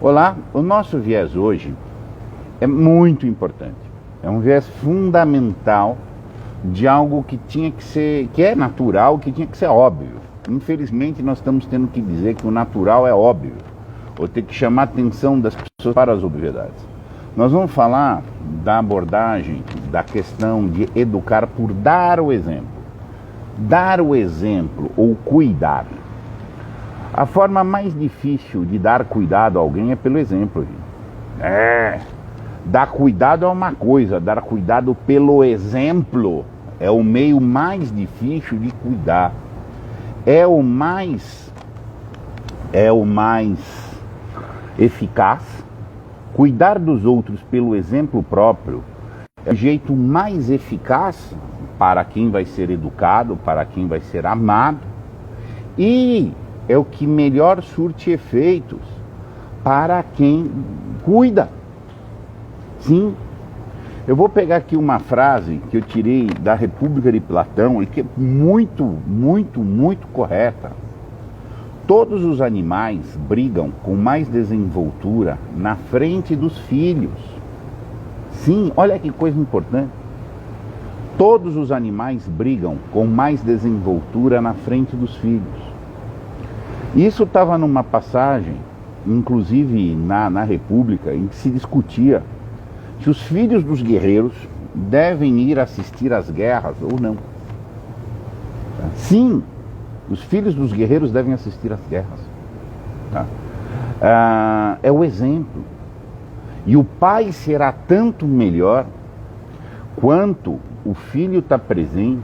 Olá, o nosso viés hoje é muito importante. É um viés fundamental de algo que tinha que ser, que é natural, que tinha que ser óbvio. Infelizmente nós estamos tendo que dizer que o natural é óbvio, ou ter que chamar a atenção das pessoas para as obviedades. Nós vamos falar da abordagem, da questão de educar por dar o exemplo. Dar o exemplo ou cuidar. A forma mais difícil de dar cuidado a alguém é pelo exemplo. Dar cuidado é uma coisa, dar cuidado pelo exemplo é o meio mais difícil de cuidar. É o mais eficaz. Cuidar dos outros pelo exemplo próprio é o jeito mais eficaz para quem vai ser educado, para quem vai ser amado, e é o que melhor surte efeitos para quem cuida. Sim, eu vou pegar aqui uma frase que eu tirei da República de Platão e que é muito, muito, muito correta. Todos os animais brigam com mais desenvoltura na frente dos filhos. Sim, olha que coisa importante. Todos os animais brigam com mais desenvoltura na frente dos filhos. Isso estava numa passagem, inclusive na República, em que se discutia se os filhos dos guerreiros devem ir assistir às guerras ou não. Sim, os filhos dos guerreiros devem assistir às guerras. É o exemplo. E o pai será tanto melhor quanto o filho está presente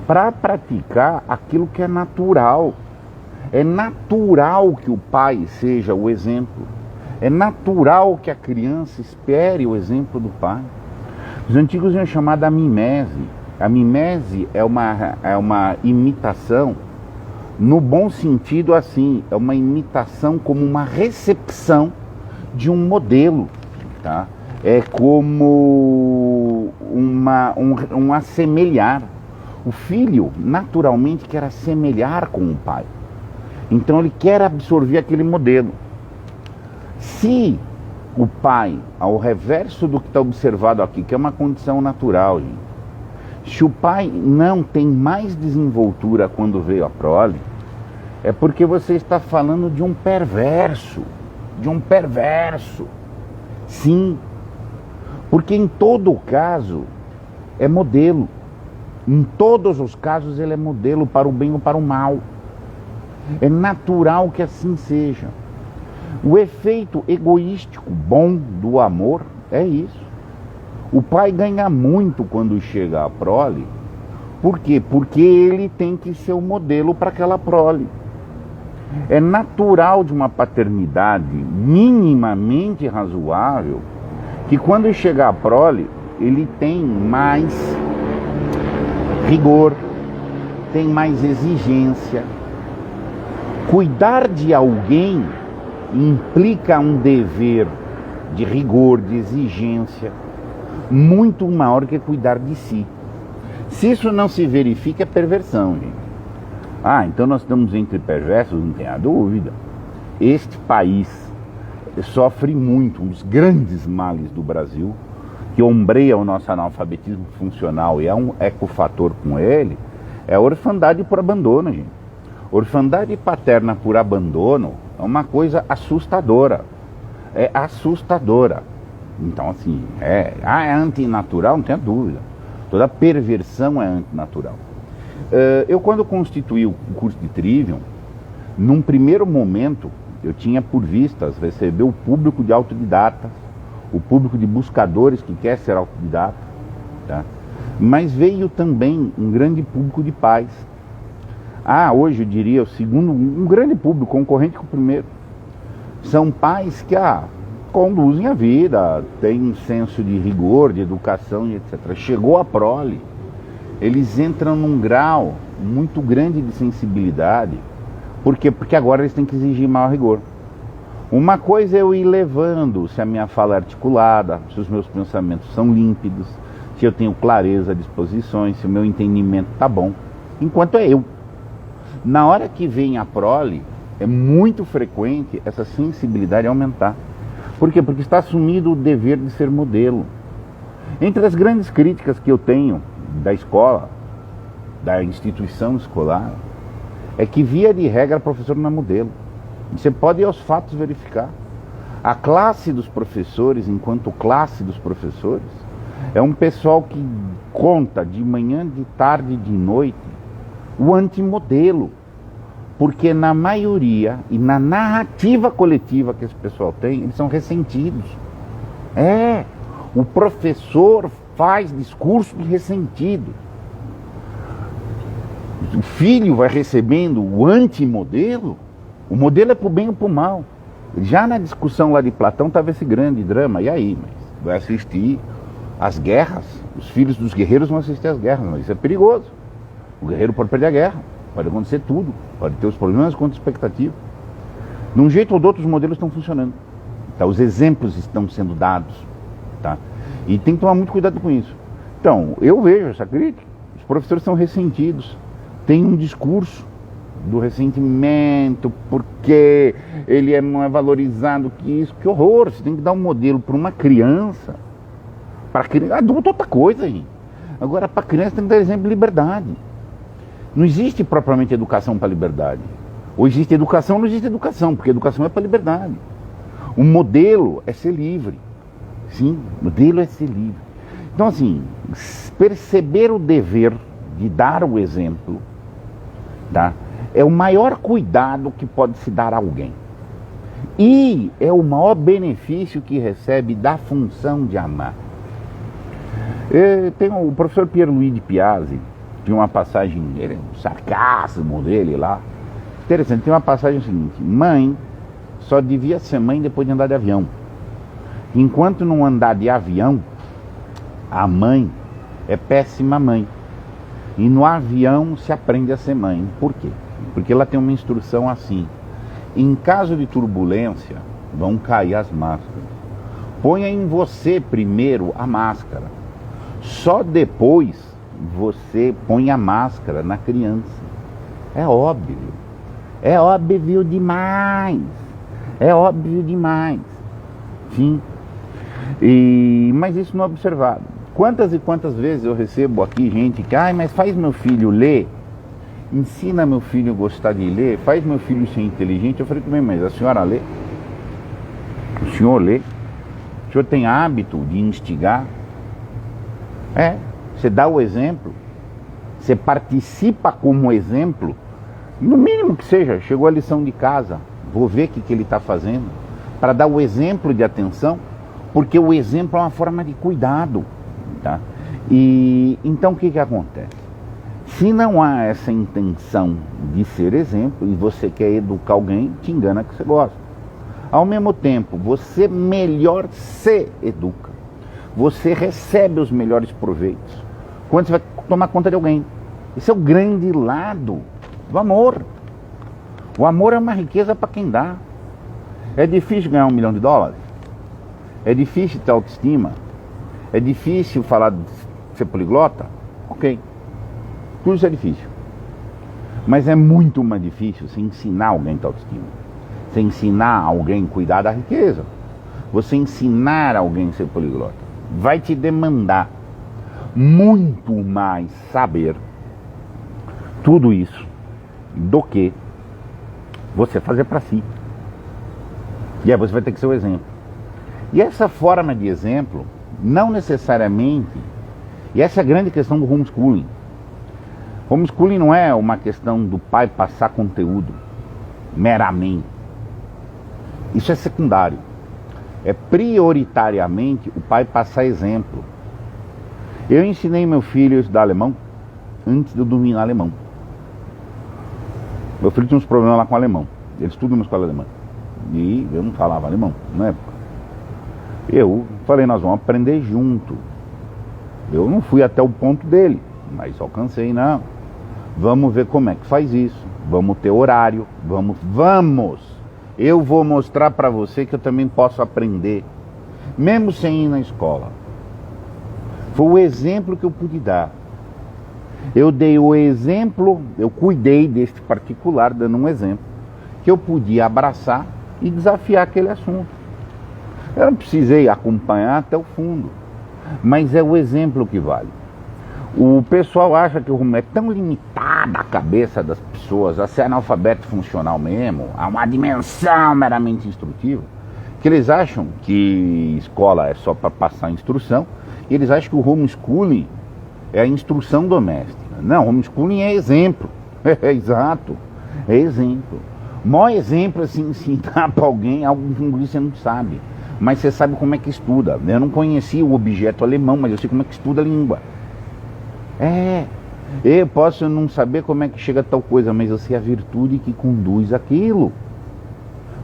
para praticar aquilo que é natural. É natural que o pai seja o exemplo. É natural que a criança espere o exemplo do pai. Os antigos iam chamar da mimese. A mimese é uma imitação, no bom sentido assim, é uma imitação como uma recepção de um modelo. Tá? É como um assemelhar. O filho naturalmente quer assemelhar com o pai. Então ele quer absorver aquele modelo. Se o pai, ao reverso do que está observado aqui, que é uma condição natural, gente, se o pai não tem mais desenvoltura quando veio a prole, é porque você está falando de um perverso. De um perverso. Sim. Porque em todo caso é modelo. Em todos os casos ele é modelo para o bem ou para o mal. É natural que assim seja. O efeito egoístico bom do amor é isso. O pai ganha muito quando chega a prole. Por quê? Porque ele tem que ser o modelo para aquela prole. É natural de uma paternidade minimamente razoável que quando chegar a prole, ele tem mais rigor, tem mais exigência. Cuidar de alguém implica um dever de rigor, de exigência, muito maior que cuidar de si. Se isso não se verifica, é perversão, gente. Então nós estamos entre perversos, não tenha dúvida. Este país sofre muito, um dos grandes males do Brasil, que ombreia o nosso analfabetismo funcional e é um ecofator com ele, é a orfandade por abandono, gente. Orfandade paterna por abandono é uma coisa assustadora. É assustadora. Então, assim, é antinatural, não tenha dúvida. Toda perversão é antinatural. Eu, quando constituí o curso de Trivium, num primeiro momento, eu tinha por vistas receber o público de autodidatas, o público de buscadores que quer ser autodidata, tá? Mas veio também um grande público de pais. Hoje eu diria o segundo, um grande público, concorrente com o primeiro. São pais que conduzem a vida, têm um senso de rigor, de educação e etc. Chegou a prole, eles entram num grau muito grande de sensibilidade. Por quê? Porque agora eles têm que exigir maior rigor. Uma coisa é eu ir levando, se a minha fala é articulada, se os meus pensamentos são límpidos, se eu tenho clareza de disposições, se o meu entendimento está bom, enquanto é eu. Na hora que vem a prole, é muito frequente essa sensibilidade aumentar. Por quê? Porque está assumido o dever de ser modelo. Entre as grandes críticas que eu tenho da escola, da instituição escolar, é que, via de regra, o professor não é modelo. Você pode ir aos fatos verificar. A classe dos professores, enquanto classe dos professores, é um pessoal que conta de manhã, de tarde, de noite, o antimodelo. Porque na maioria e na narrativa coletiva que esse pessoal tem, eles são ressentidos. O professor faz discurso de ressentido. O filho vai recebendo o antimodelo. O modelo é para o bem ou para o mal. Já na discussão lá de Platão estava esse grande drama. E aí? Mas vai assistir às guerras? Os filhos dos guerreiros vão assistir às guerras. Mas isso é perigoso. O guerreiro pode perder a guerra. Pode acontecer tudo. Pode ter os problemas contra a expectativa. De um jeito ou de outro, os modelos estão funcionando. Tá? Os exemplos estão sendo dados. Tá? E tem que tomar muito cuidado com isso. Então, eu vejo essa crítica. Os professores são ressentidos. Tem um discurso do ressentimento, porque ele não é valorizado, que isso, que horror. Você tem que dar um modelo para uma criança. Para criança, adulto outra coisa, gente. Agora, para criança tem que dar exemplo de liberdade. Não existe propriamente educação para liberdade. Ou existe educação ou não existe educação, porque educação é para liberdade. O modelo é ser livre. Sim, o modelo é ser livre. Então, assim, perceber o dever de dar o exemplo, tá? É o maior cuidado que pode se dar a alguém. E é o maior benefício que recebe da função de amar. Tem o professor Pierluigi de Piazzi, tinha uma passagem, um sarcasmo dele lá. Interessante, tem uma passagem seguinte: mãe só devia ser mãe depois de andar de avião. Enquanto não andar de avião, a mãe é péssima mãe. E no avião se aprende a ser mãe. Por quê? Porque ela tem uma instrução assim: em caso de turbulência, vão cair as máscaras. Ponha em você primeiro a máscara. Só depois você põe a máscara na criança. É óbvio. É óbvio demais. É óbvio demais. Sim. Mas isso não é observado. Quantas e quantas vezes eu recebo aqui gente que, mas faz meu filho ler, ensina meu filho a gostar de ler, faz meu filho ser inteligente. Eu falei também, mas a senhora lê? O senhor lê? O senhor tem hábito de instigar? Você dá o exemplo, você participa como exemplo, no mínimo que seja, chegou a lição de casa, vou ver o que ele está fazendo, para dar o exemplo de atenção, porque o exemplo é uma forma de cuidado. Tá? E então o que acontece? Se não há essa intenção de ser exemplo e você quer educar alguém, te engana que você gosta. Ao mesmo tempo, você melhor se educa. Você recebe os melhores proveitos quando você vai tomar conta de alguém. Esse é o grande lado do amor. O amor é uma riqueza para quem dá. É difícil ganhar $1 milhão? É difícil ter autoestima? É difícil falar de ser poliglota? Ok. Tudo isso é difícil. Mas é muito mais difícil você ensinar alguém a ter autoestima. Você ensinar alguém a cuidar da riqueza. Você ensinar alguém a ser poliglota. Vai te demandar muito mais saber tudo isso do que você fazer para si. E aí você vai ter que ser o exemplo. E essa forma de exemplo, não necessariamente, e essa é a grande questão do homeschooling. Homeschooling não é uma questão do pai passar conteúdo meramente. Isso é secundário. É prioritariamente o pai passar exemplo. Eu ensinei meu filho a estudar alemão antes de eu dominar alemão. Meu filho tinha uns problemas lá com alemão. Ele estuda numa escola alemã. E eu não falava alemão na época. Eu falei, nós vamos aprender junto. Eu não fui até o ponto dele, mas alcancei, não. Vamos ver como é que faz isso. Vamos ter horário. Vamos. Eu vou mostrar para você que eu também posso aprender, mesmo sem ir na escola. Foi o exemplo que eu pude dar. Eu dei o exemplo, eu cuidei deste particular, dando um exemplo, que eu podia abraçar e desafiar aquele assunto. Eu não precisei acompanhar até o fundo, mas é o exemplo que vale. O pessoal acha que o rumo é tão limitada a cabeça das pessoas a ser analfabeto funcional mesmo, a uma dimensão meramente instrutiva, que eles acham que escola é só para passar instrução, e eles acham que o homeschooling é a instrução doméstica. Não, homeschooling é exemplo. É exato, é exemplo. O maior exemplo é assim, ensinar para alguém algo que você não sabe, mas você sabe como é que estuda. Eu não conhecia o objeto alemão, mas eu sei como é que estuda a língua. Eu posso não saber como é que chega a tal coisa, mas eu sei a virtude que conduz aquilo.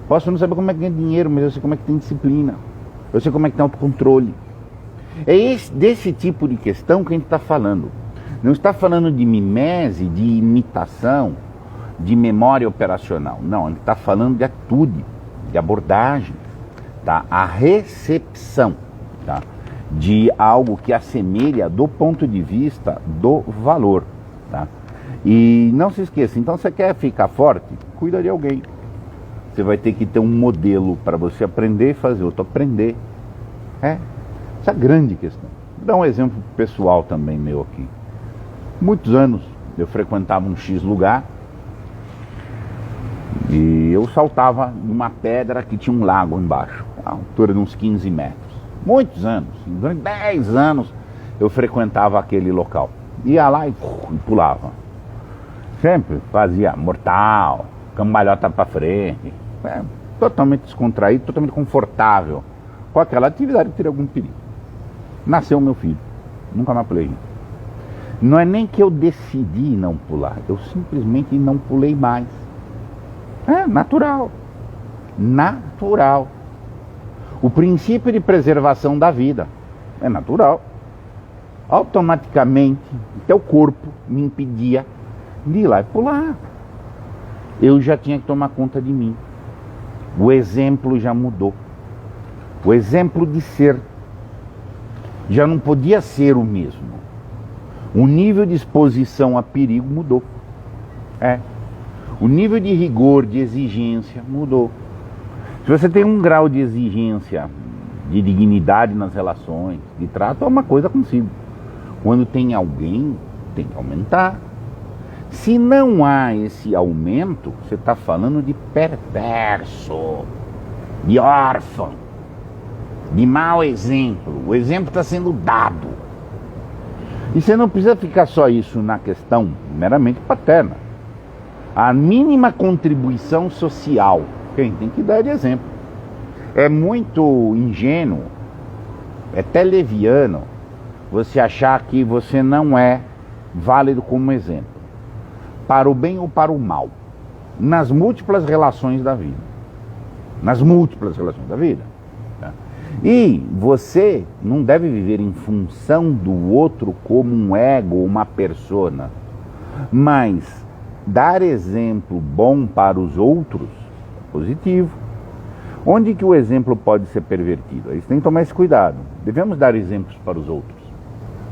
Posso não saber como é que ganha dinheiro, mas eu sei como é que tem disciplina. Eu sei como é que tem autocontrole. É desse tipo de questão que a gente está falando. Não está falando de mimese, de imitação, de memória operacional. Não, a gente está falando de atitude, de abordagem, tá? A recepção, tá? De algo que assemelha do ponto de vista do valor, tá? E não se esqueça, então você quer ficar forte? Cuida de alguém. Você vai ter que ter um modelo para você aprender e fazer outro aprender. Essa é a grande questão. Vou dar um exemplo pessoal também meu aqui. Muitos anos eu frequentava um X lugar e eu saltava numa pedra que tinha um lago embaixo, a altura de uns 15 metros. Muitos anos, durante 10 anos eu frequentava aquele local. Ia lá e pulava. Sempre fazia mortal, cambalhota para frente. Totalmente descontraído, totalmente confortável com aquela atividade que teria algum perigo. Nasceu meu filho, nunca mais pulei. Não é nem que eu decidi não pular, eu simplesmente não pulei mais. É natural. Natural. O princípio de preservação da vida é natural. Automaticamente, teu corpo me impedia de ir lá e pular. Eu já tinha que tomar conta de mim. O exemplo já mudou. O exemplo de ser já não podia ser o mesmo. O nível de exposição a perigo mudou. O nível de rigor, de exigência mudou. Se você tem um grau de exigência, de dignidade nas relações, de trato, é uma coisa consigo. Quando tem alguém, tem que aumentar. Se não há esse aumento, você está falando de perverso, de órfão, de mau exemplo. O exemplo está sendo dado. E você não precisa ficar só isso na questão meramente paterna. A mínima contribuição social, quem tem que dar de exemplo. É muito ingênuo, é até leviano, você achar que você não é válido como exemplo, para o bem ou para o mal, nas múltiplas relações da vida. Nas múltiplas relações da vida. Tá? E você não deve viver em função do outro como um ego ou uma persona, mas dar exemplo bom para os outros é positivo. Onde que o exemplo pode ser pervertido? Aí você tem que tomar esse cuidado. Devemos dar exemplos para os outros,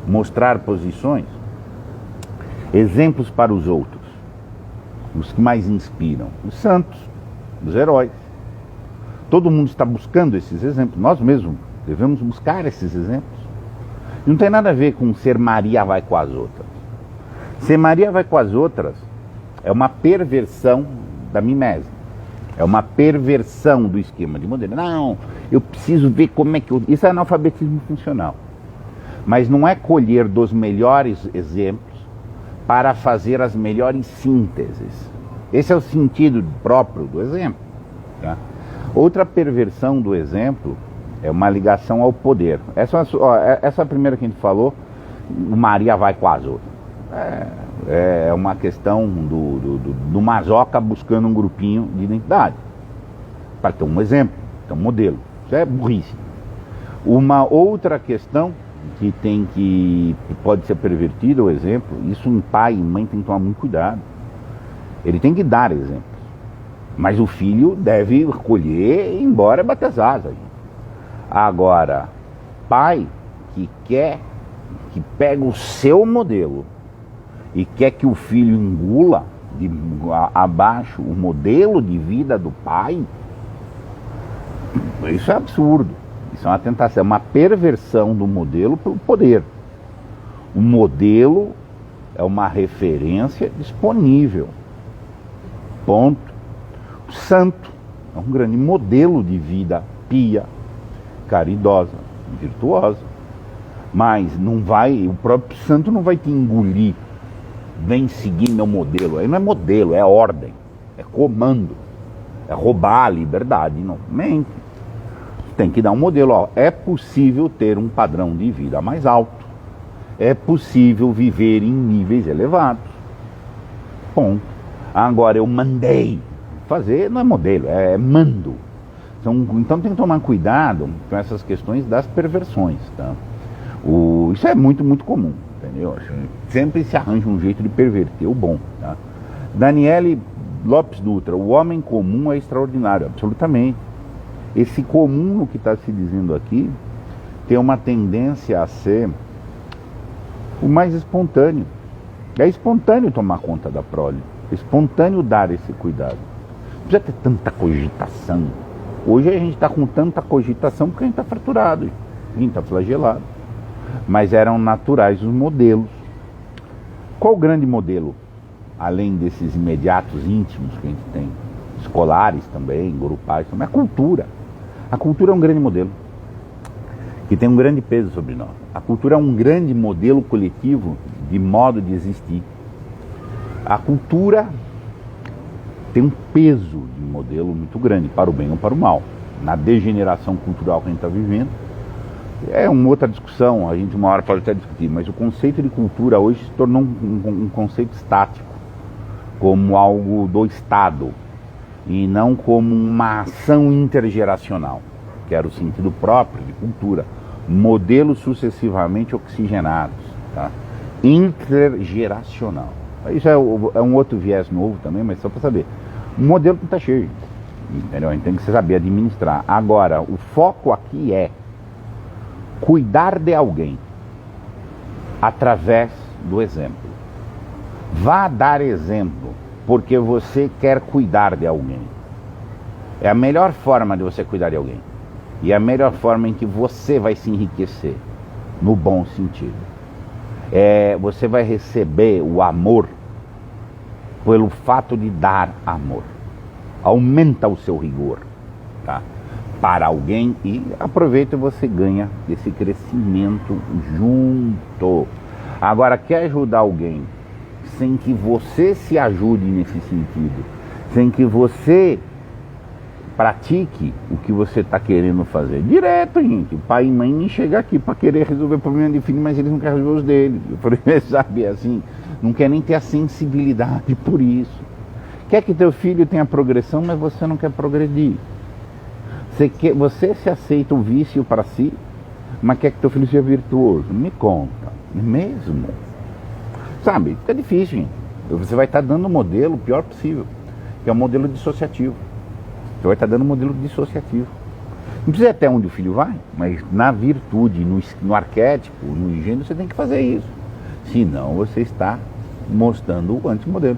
mostrar posições, exemplos para os outros, os que mais inspiram, os santos, os heróis. Todo mundo está buscando esses exemplos, nós mesmos devemos buscar esses exemplos. Não tem nada a ver com ser Maria vai com as outras. Ser Maria vai com as outras é uma perversão da mimese. É uma perversão do esquema de modelo. Não, eu preciso ver como é que eu... Isso é analfabetismo funcional. Mas não é colher dos melhores exemplos para fazer as melhores sínteses. Esse é o sentido próprio do exemplo. Tá? Outra perversão do exemplo é uma ligação ao poder. Essa primeira que a gente falou, o Maria vai com as outras. É uma questão do masoca buscando um grupinho de identidade para ter um exemplo, ter um modelo. Isso é burrice. Uma outra questão que pode ser pervertida, o exemplo, isso um pai e mãe tem que tomar muito cuidado. Ele tem que dar exemplos, mas o filho deve colher e ir embora e bater as asas. Agora, pai que pega o seu modelo e quer que o filho engula, abaixo o modelo de vida do pai, isso é absurdo. Isso é uma tentação, é uma perversão do modelo pelo poder. O modelo é uma referência disponível. Ponto. O santo é um grande modelo de vida pia, caridosa, virtuosa. Mas não vai, o próprio santo não vai te engolir. Vem seguir meu modelo. Aí não é modelo, é ordem, é comando, é roubar a liberdade. Não mente. Tem que dar um modelo. Ó. É possível ter um padrão de vida mais alto. É possível viver em níveis elevados. Ponto. Agora eu mandei fazer, não é modelo, é mando. Então tem que tomar cuidado com essas questões das perversões. Tá? Isso é muito, muito comum. Entendeu? Sempre se arranja um jeito de perverter o bom. Tá? Daniele Lopes Dutra, o homem comum é extraordinário, absolutamente. Esse comum, no que está se dizendo aqui, tem uma tendência a ser o mais espontâneo. É espontâneo tomar conta da prole, é espontâneo dar esse cuidado. Não precisa ter tanta cogitação. Hoje a gente está com tanta cogitação porque a gente está fraturado, a gente está flagelado. Mas eram naturais os modelos. Qual o grande modelo? Além desses imediatos íntimos que a gente tem, escolares também, grupais também, a cultura. A cultura é um grande modelo, que tem um grande peso sobre nós. A cultura é um grande modelo coletivo de modo de existir. A cultura tem um peso de modelo muito grande, para o bem ou para o mal. Na degeneração cultural que a gente está vivendo, é uma outra discussão, a gente uma hora pode até discutir, mas o conceito de cultura hoje se tornou um conceito estático, como algo do Estado, e não como uma ação intergeracional, que era o sentido próprio de cultura. Modelos sucessivamente oxigenados, tá? Intergeracional. Isso é um outro viés novo também, mas só para saber. O modelo que está cheio, entendeu? A gente tem que saber administrar. Agora, o foco aqui é cuidar de alguém através do exemplo. Vá dar exemplo, porque você quer cuidar de alguém. É a melhor forma de você cuidar de alguém. E é a melhor forma em que você vai se enriquecer, no bom sentido. Você vai receber o amor pelo fato de dar amor. Aumenta o seu rigor, tá? Para alguém e aproveita e você ganha esse crescimento junto. Agora, quer ajudar alguém sem que você se ajude nesse sentido, sem que você pratique o que você está querendo fazer. Direto, gente. Pai e mãe nem chegam aqui para querer resolver o problema de filho, mas eles não querem resolver os deles. Sabe, assim, não quer nem ter a sensibilidade por isso. Quer que teu filho tenha progressão, mas você não quer progredir. Você se aceita o vício para si, mas quer que teu filho seja virtuoso. Me conta, mesmo? Sabe, é difícil, gente. Você vai estar dando o modelo pior possível, que é o modelo dissociativo. Você vai estar dando um modelo dissociativo. Não precisa até onde o filho vai, mas na virtude, no arquétipo, no engenho, você tem que fazer isso. Senão você está mostrando o antimodelo.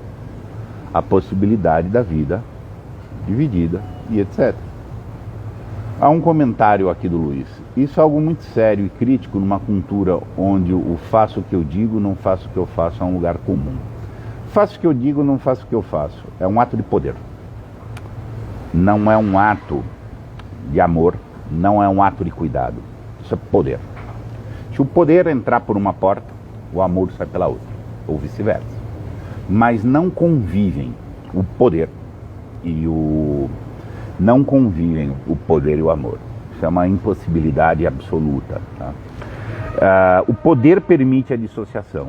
A possibilidade da vida dividida e etc. Há um comentário aqui do Luiz. Isso é algo muito sério e crítico numa cultura onde o faço o que eu digo, não faço o que eu faço é um lugar comum. Faço o que eu digo, não faço o que eu faço. É um ato de poder. Não é um ato de amor, não é um ato de cuidado. Isso é poder. Se o poder entrar por uma porta, o amor sai pela outra, ou vice-versa. Mas não convivem o poder e não convivem o poder e o amor. Isso é uma impossibilidade absoluta. Tá? O poder permite a dissociação.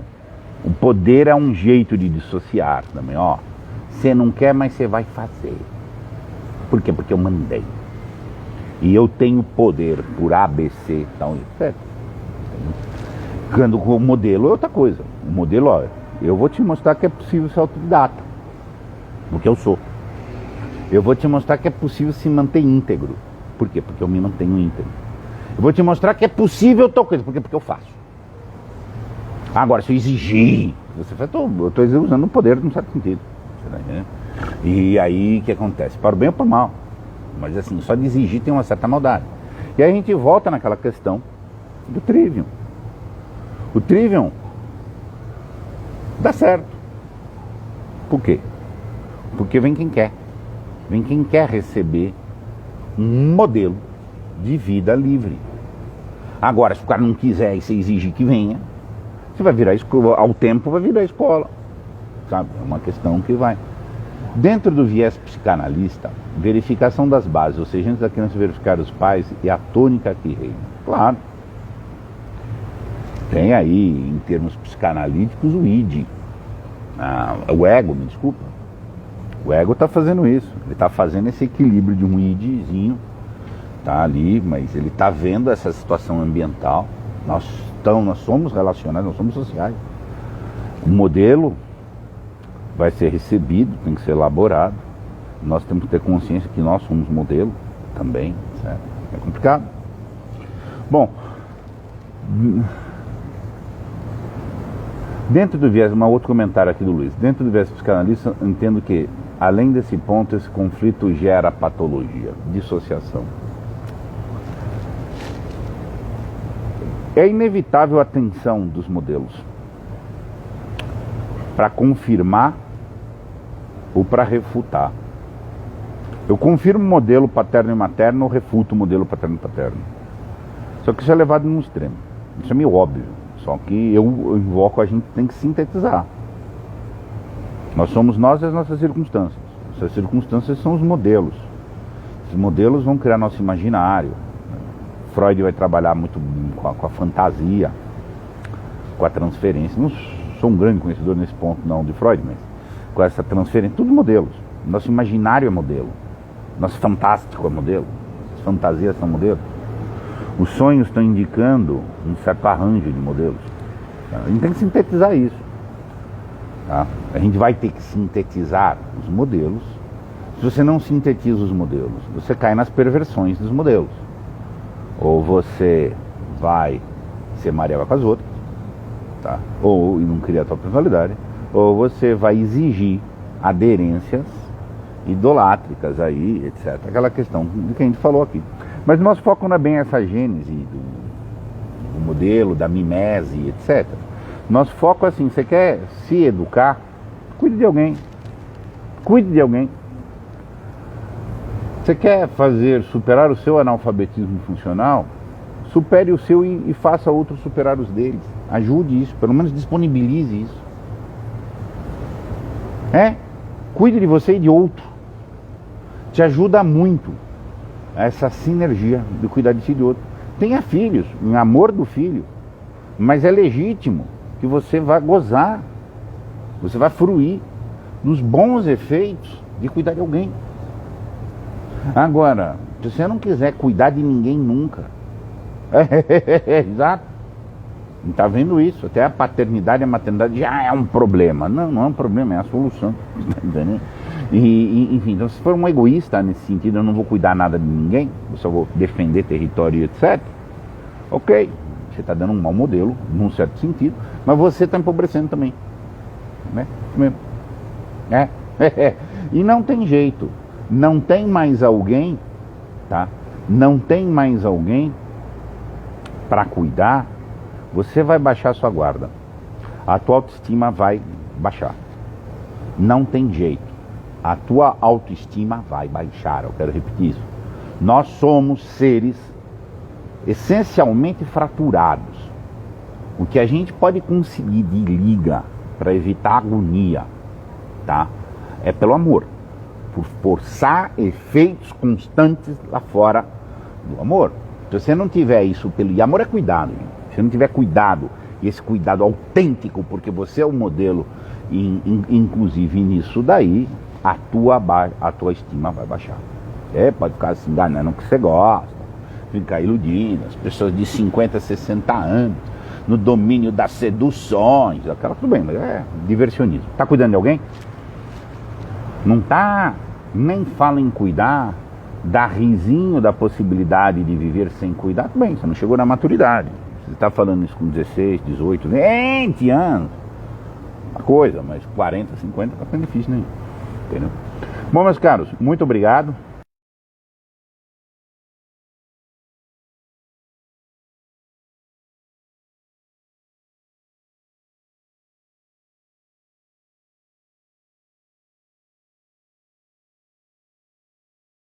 O poder é um jeito de dissociar também. Ó, você não quer, mas você vai fazer. Por quê? Porque eu mandei. E eu tenho poder por ABC, tal, etc. Quando o modelo é outra coisa. O modelo, ó, eu vou te mostrar que é possível ser autodidata. Porque eu sou. Eu vou te mostrar que é possível se manter íntegro. Por quê? Porque eu me mantenho íntegro. Eu vou te mostrar que é possível tal coisa. Por quê? Porque eu faço. Agora, se eu exigir, você fala, eu estou usando o poder num certo sentido. Né? E aí o que acontece? Para o bem ou para o mal. Mas assim, só de exigir tem uma certa maldade. E aí a gente volta naquela questão do Trivium. O Trivium dá certo. Por quê? Porque vem quem quer. Vem quem quer receber um modelo de vida livre. Agora, se o cara não quiser e você exigir que venha, você vai virar escola, ao tempo vai virar escola. Sabe? É uma questão que vai. Dentro do viés psicanalista, verificação das bases, ou seja, antes da criança verificar os pais e a tônica que reina. Claro. Tem aí, em termos psicanalíticos, o id. O ego, me desculpa. O ego está fazendo isso. Ele está fazendo esse equilíbrio de um idzinho. Está ali, mas ele está vendo essa situação ambiental. Nós somos relacionados, nós somos sociais. O modelo vai ser recebido, tem que ser elaborado. Nós temos que ter consciência que nós somos modelo também, certo? É complicado. Bom, dentro do viés, um outro comentário aqui do Luiz. Dentro do viés psicanalista, eu entendo que, além desse ponto, esse conflito gera patologia, dissociação. É inevitável a tensão dos modelos para confirmar ou para refutar. Eu confirmo o modelo paterno e materno ou refuto o modelo paterno e paterno. Só que isso é levado num extremo. Isso é meio óbvio. Só que eu invoco, a gente tem que sintetizar. Nós somos nós e as nossas circunstâncias. Essas circunstâncias são os modelos. Esses modelos vão criar nosso imaginário. Freud vai trabalhar muito com a fantasia, com a transferência. Não sou um grande conhecedor nesse ponto não de Freud, mas com essa transferência, tudo modelos. Nosso imaginário é modelo. Nosso fantástico é modelo. As fantasias são modelos. Os sonhos estão indicando um certo arranjo de modelos. A gente tem que sintetizar isso. Tá? A gente vai ter que sintetizar os modelos. Se você não sintetiza os modelos, você cai nas perversões dos modelos. Ou você vai ser Maria com as outras, tá? Ou não criar a tua personalidade, ou você vai exigir aderências idolátricas aí, etc. Aquela questão de que a gente falou aqui. Mas nosso foco não é bem essa gênese do modelo, da mimese, etc. Nosso foco é assim, você quer se educar, cuide de alguém. Cuide de alguém. Você quer superar o seu analfabetismo funcional? Supere o seu e faça outros superar os deles. Ajude isso, pelo menos disponibilize isso. Cuide de você e de outro. Te ajuda muito essa sinergia de cuidar de si e de outro. Tenha filhos, em amor do filho, mas é legítimo que você vá gozar, você vai fruir nos bons efeitos de cuidar de alguém. Agora, se você não quiser cuidar de ninguém nunca, exato, não está vendo isso, até a paternidade e a maternidade já é um problema. Não é um problema, é a solução, tá entendendo? Enfim, então se for um egoísta nesse sentido, eu não vou cuidar nada de ninguém, eu só vou defender território, etc. Ok, você está dando um mau modelo, num certo sentido, mas você está empobrecendo também, né? E não tem jeito. Não tem mais alguém, tá? Não tem mais alguém para cuidar, você vai baixar sua guarda. A tua autoestima vai baixar. Não tem jeito. A tua autoestima vai baixar, eu quero repetir isso. Nós somos seres essencialmente fraturados. O que a gente pode conseguir de liga para evitar agonia, tá? É pelo amor. Por forçar efeitos constantes lá fora do amor. Se você não tiver isso e amor é cuidado, gente. Se você não tiver cuidado, e esse cuidado autêntico, porque você é o modelo, inclusive nisso daí, a tua estima vai baixar. Pode ficar se enganando que você gosta, ficar iludindo, as pessoas de 50, 60 anos, no domínio das seduções, aquela, tudo bem, mas é diversionismo. Tá cuidando de alguém? Não tá. Nem fala em cuidar, dá risinho da possibilidade de viver sem cuidar. Bem, você não chegou na maturidade. Você está falando isso com 16, 18, 20 anos. Uma coisa, mas 40, 50 está ficando difícil, né? Entendeu? Bom, meus caros, muito obrigado.